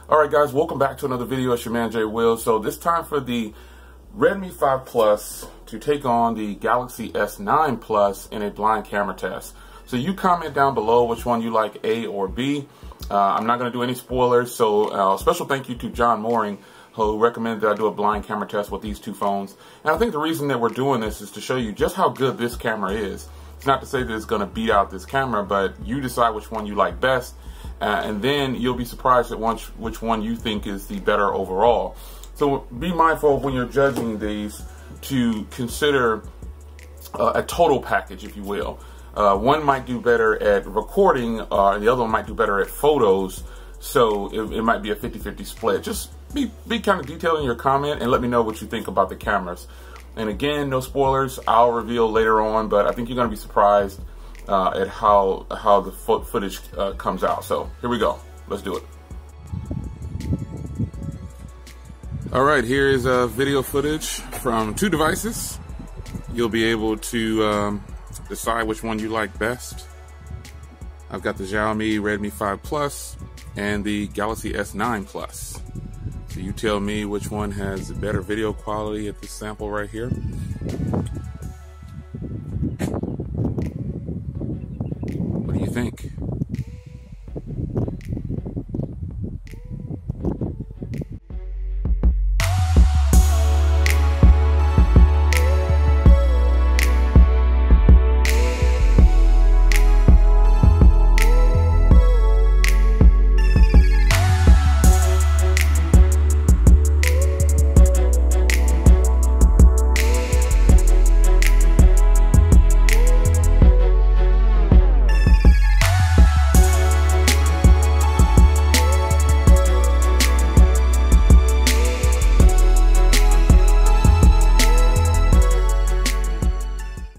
Alright guys, welcome back to another video. It's your man Jay Will. So this time for the Redmi 5 Plus to take on the Galaxy S9 Plus in a blind camera test. So you comment down below which one you like, A or B. I'm not going to do any spoilers, so special thank you to John Mooring, who recommended that I do a blind camera test with these two phones. And I think the reason that we're doing this is to show you just how good this camera is. It's not to say that it's going to beat out this camera, but you decide which one you like best. And then you'll be surprised at which one you think is the better overall. So be mindful of when you're judging these to consider a total package, if you will. One might do better at recording, the other one might do better at photos. So it might be a 50-50 split. Just be kind of detailed in your comment and let me know what you think about the cameras. And again, no spoilers. I'll reveal later on, but I think you're going to be surprised at how the footage comes out. So here we go. Let's do it. All right, here is video footage from two devices. You'll be able to decide which one you like best. I've got the Xiaomi Redmi 5 Plus and the Galaxy S9 Plus. So you tell me which one has better video quality at this sample right here.